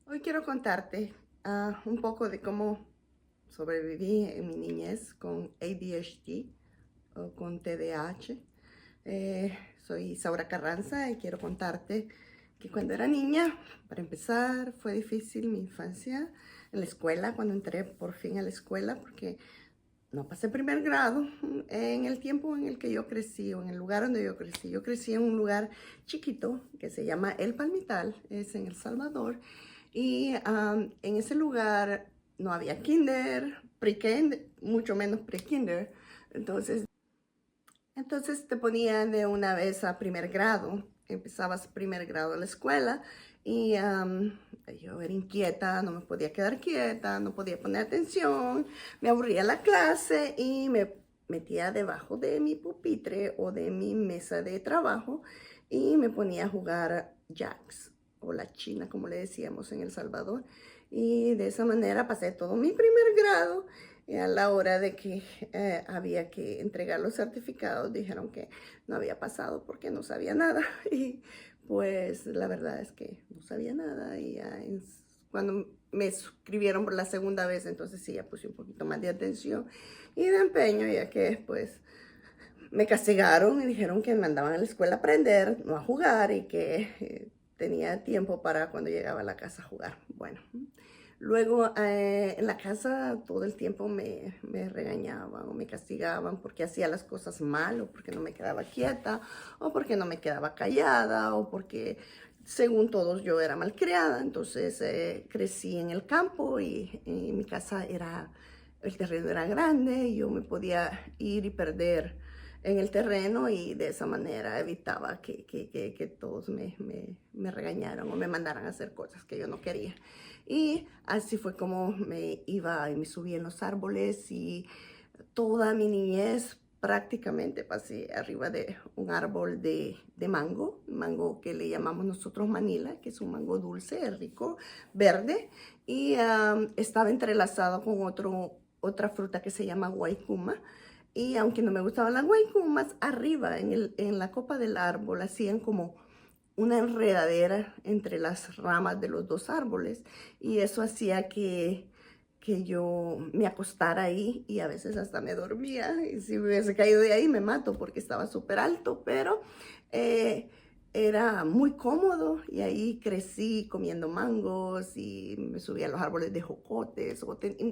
Hoy quiero contarte un poco de cómo sobreviví en mi niñez con ADHD o con TDAH. Soy Saura Carranza y quiero contarte que cuando era niña, para empezar, fue difícil mi infancia en la escuela, cuando entré por fin a la escuela, porque no pasé primer grado en el tiempo en el que yo crecí o en el lugar donde yo crecí. Yo crecí en un lugar chiquito que se llama El Palmital, es en El Salvador. Y en ese lugar no había kinder, pre-kinder, mucho menos pre-kinder. Entonces te ponían de una vez a primer grado. Empezabas primer grado de la escuela y yo era inquieta, no me podía quedar quieta, no podía poner atención, me aburría la clase y me metía debajo de mi pupitre o de mi mesa de trabajo y me ponía a jugar jacks o la china, como le decíamos en El Salvador. Y de esa manera pasé todo mi primer grado y a la hora de que había que entregar los certificados, dijeron que no había pasado porque no sabía nada. Y pues la verdad es que no sabía nada. Y cuando me escribieron por la segunda vez, entonces sí, ya puse un poquito más de atención y de empeño, ya que pues me castigaron y dijeron que me mandaban a la escuela a aprender, no a jugar, y que tenía tiempo para cuando llegaba a la casa a jugar. Bueno, luego en la casa todo el tiempo me regañaban o me castigaban porque hacía las cosas mal, o porque no me quedaba quieta, o porque no me quedaba callada, o porque según todos yo era malcriada. Entonces crecí en el campo y mi casa era, el terreno era grande y yo me podía ir y perder en el terreno, y de esa manera evitaba que todos me regañaran o me mandaran a hacer cosas que yo no quería. Y así fue como me iba y me subía en los árboles, y toda mi niñez prácticamente pasé arriba de un árbol de mango que le llamamos nosotros Manila, que es un mango dulce, rico, verde, y estaba entrelazado con otra fruta que se llama guaycuma. Y aunque no me gustaban las guaycumas, arriba en la copa del árbol hacían como una enredadera entre las ramas de los dos árboles, y eso hacía que yo me acostara ahí y a veces hasta me dormía, y si me hubiese caído de ahí me mato porque estaba súper alto, pero eh, era muy cómodo, y ahí crecí comiendo mangos y me subía a los árboles de jocotes,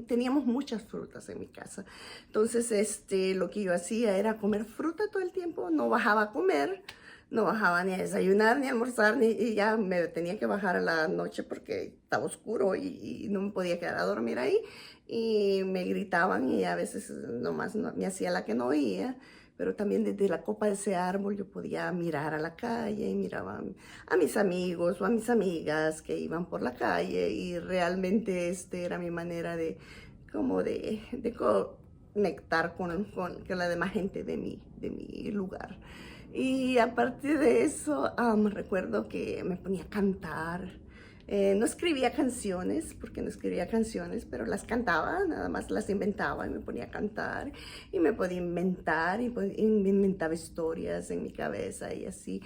teníamos muchas frutas en mi casa. Entonces lo que yo hacía era comer fruta todo el tiempo, no bajaba a comer, no bajaba ni a desayunar, ni a almorzar, y ya me tenía que bajar a la noche porque estaba oscuro y no me podía quedar a dormir ahí. Y me gritaban y a veces nomás me hacía la que no oía, pero también desde la copa de ese árbol yo podía mirar a la calle y miraba a mis amigos o a mis amigas que iban por la calle, y realmente era mi manera de como de conectar con la demás gente de mi lugar. Y aparte de eso, recuerdo que me ponía a cantar. No escribía canciones, porque no escribía canciones, pero las cantaba, nada más las inventaba y me ponía a cantar. Y me podía inventar y me inventaba historias en mi cabeza, y así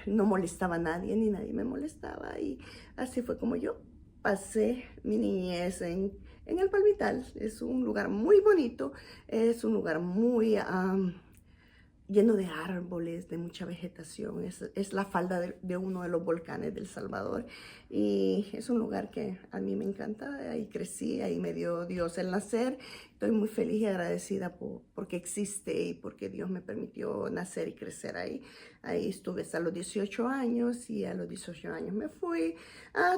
no molestaba a nadie ni nadie me molestaba. Y así fue como yo pasé mi niñez en el Palmital. Es un lugar muy bonito, es un lugar muy lleno de árboles, de mucha vegetación. Es la falda de uno de los volcanes del Salvador, y es un lugar que a mí me encanta. Ahí crecí, ahí me dio Dios el nacer. Estoy muy feliz y agradecida porque existe y porque Dios me permitió nacer y crecer ahí. Ahí estuve hasta los 18 años, y a los 18 años me fui.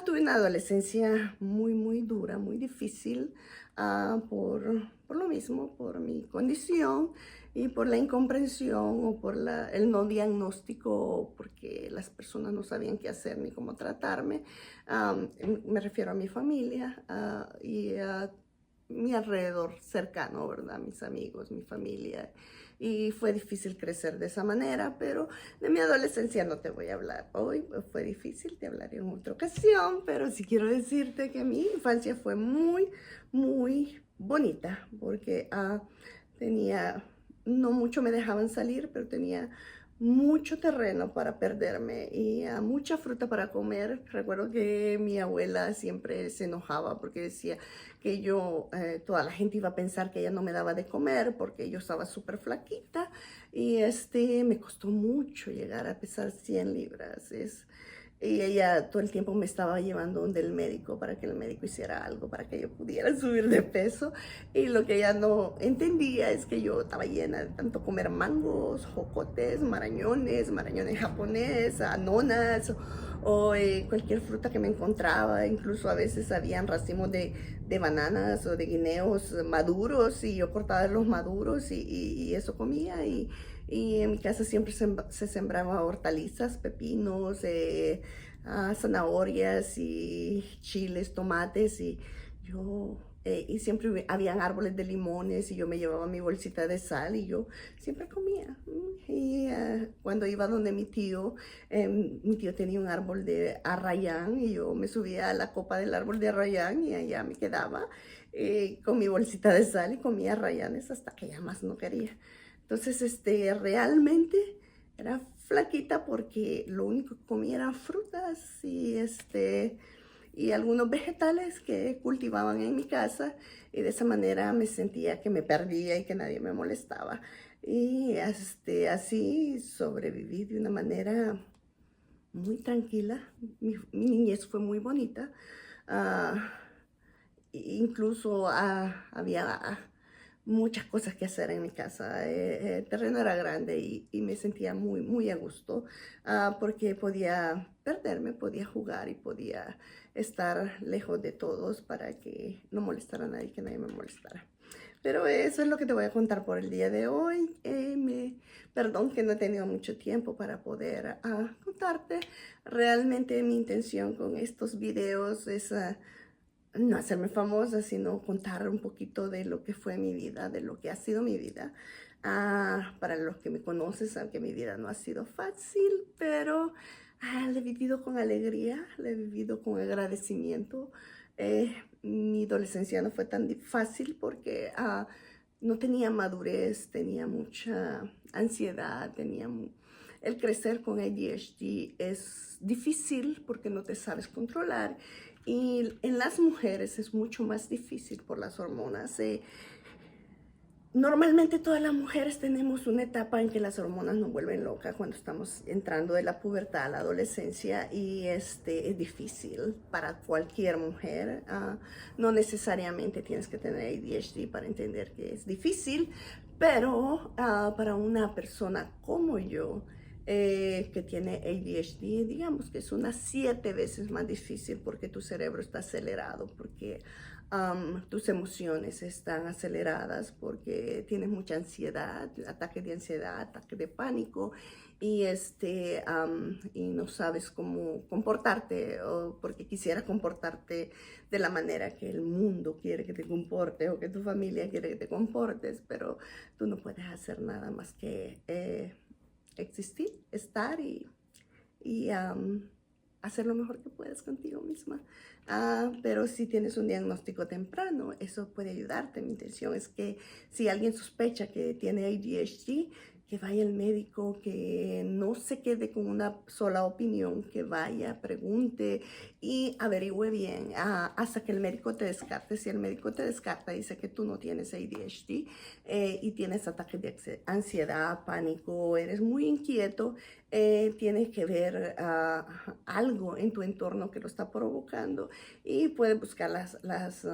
Tuve una adolescencia muy, muy dura, muy difícil, por lo mismo, por mi condición y por la incomprensión o por el no diagnóstico, porque las personas no sabían qué hacer ni cómo tratarme. Me refiero a mi familia y a mi alrededor cercano, ¿verdad? Mis amigos, mi familia. Y fue difícil crecer de esa manera, pero de mi adolescencia no te voy a hablar hoy. Fue difícil, te hablaré en otra ocasión, pero sí quiero decirte que mi infancia fue muy, muy bonita, porque tenía, no mucho me dejaban salir, pero tenía mucho terreno para perderme y mucha fruta para comer. Recuerdo que mi abuela siempre se enojaba porque decía que yo, toda la gente iba a pensar que ella no me daba de comer porque yo estaba súper flaquita y me costó mucho llegar a pesar 100 libras. Y ella todo el tiempo me estaba llevando donde el médico para que el médico hiciera algo para que yo pudiera subir de peso. Y lo que ella no entendía es que yo estaba llena de tanto comer mangos, jocotes, marañones japonés, anonas o cualquier fruta que me encontraba. Incluso a veces habían racimos de bananas o de guineos maduros y yo cortaba los maduros y eso comía. Y en mi casa siempre se sembraba hortalizas, pepinos, zanahorias y chiles, tomates y siempre habían árboles de limones y yo me llevaba mi bolsita de sal y yo siempre comía. Y cuando iba donde mi tío tenía un árbol de arrayán y yo me subía a la copa del árbol de arrayán y allá me quedaba con mi bolsita de sal y comía arrayanes hasta que ya más no quería. Entonces, realmente era flaquita porque lo único que comía eran frutas y algunos vegetales que cultivaban en mi casa y de esa manera me sentía que me perdía y que nadie me molestaba. Y así sobreviví de una manera muy tranquila. Mi niñez fue muy bonita. Ah, incluso había muchas cosas que hacer en mi casa. El terreno era grande y me sentía muy, muy a gusto porque podía perderme, podía jugar y podía estar lejos de todos para que no molestara a nadie, que nadie me molestara. Pero eso es lo que te voy a contar por el día de hoy. Perdón que no he tenido mucho tiempo para poder contarte. Realmente mi intención con estos videos es no hacerme famosa, sino contar un poquito de lo que fue mi vida, de lo que ha sido mi vida. Para los que me conocen, saben que mi vida no ha sido fácil, pero la he vivido con alegría, la he vivido con agradecimiento. Mi adolescencia no fue tan fácil porque no tenía madurez, tenía mucha ansiedad, el crecer con ADHD es difícil porque no te sabes controlar y en las mujeres es mucho más difícil por las hormonas. Normalmente todas las mujeres tenemos una etapa en que las hormonas nos vuelven locas cuando estamos entrando de la pubertad a la adolescencia y es difícil para cualquier mujer. No necesariamente tienes que tener ADHD para entender que es difícil, pero para una persona como yo, que tiene ADHD, digamos que es unas 7 veces más difícil porque tu cerebro está acelerado, porque tus emociones están aceleradas, porque tienes mucha ansiedad, ataque de ansiedad, ataque de pánico y no sabes cómo comportarte o porque quisieras comportarte de la manera que el mundo quiere que te comportes o que tu familia quiere que te comportes, pero tú no puedes hacer nada más que existir, estar y hacer lo mejor que puedas contigo misma. Pero si tienes un diagnóstico temprano, eso puede ayudarte. Mi intención es que si alguien sospecha que tiene ADHD, que vaya al médico, que no se quede con una sola opinión, que vaya, pregunte y averigüe bien hasta que el médico te descarte. Si el médico te descarta, dice que tú no tienes ADHD y tienes ataques de ansiedad, pánico, eres muy inquieto, tienes que ver algo en tu entorno que lo está provocando y puedes buscar las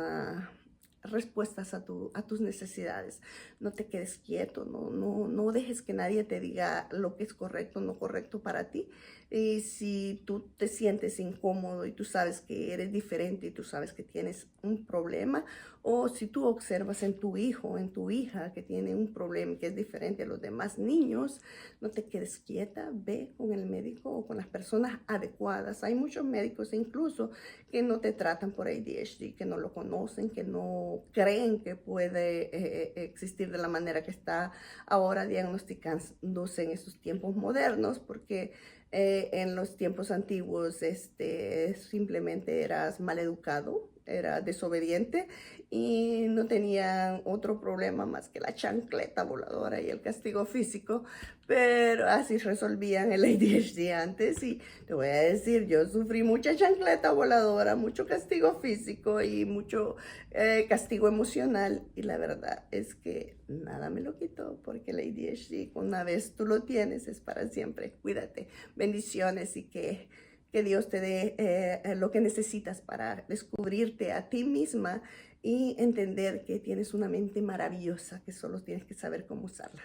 respuestas a tus necesidades. No te quedes quieto, no dejes que nadie te diga lo que es correcto o no correcto para ti. Y si tú te sientes incómodo y tú sabes que eres diferente y tú sabes que tienes un problema, o si tú observas en tu hijo o en tu hija que tiene un problema que es diferente a los demás niños, no te quedes quieta, ve con el médico o con las personas adecuadas. Hay muchos médicos incluso que no te tratan por ADHD, que no lo conocen, que no creen que puede existir de la manera que está ahora diagnosticándose en estos tiempos modernos, porque en los tiempos antiguos simplemente eras mal educado era desobediente y no tenía otro problema más que la chancleta voladora y el castigo físico, pero así resolvían el ADHD antes. Y te voy a decir, yo sufrí mucha chancleta voladora, mucho castigo físico y mucho castigo emocional, y la verdad es que nada me lo quitó, porque el ADHD, una vez tú lo tienes, es para siempre. Cuídate, bendiciones, y que Dios te dé lo que necesitas para descubrirte a ti misma y entender que tienes una mente maravillosa, que solo tienes que saber cómo usarla.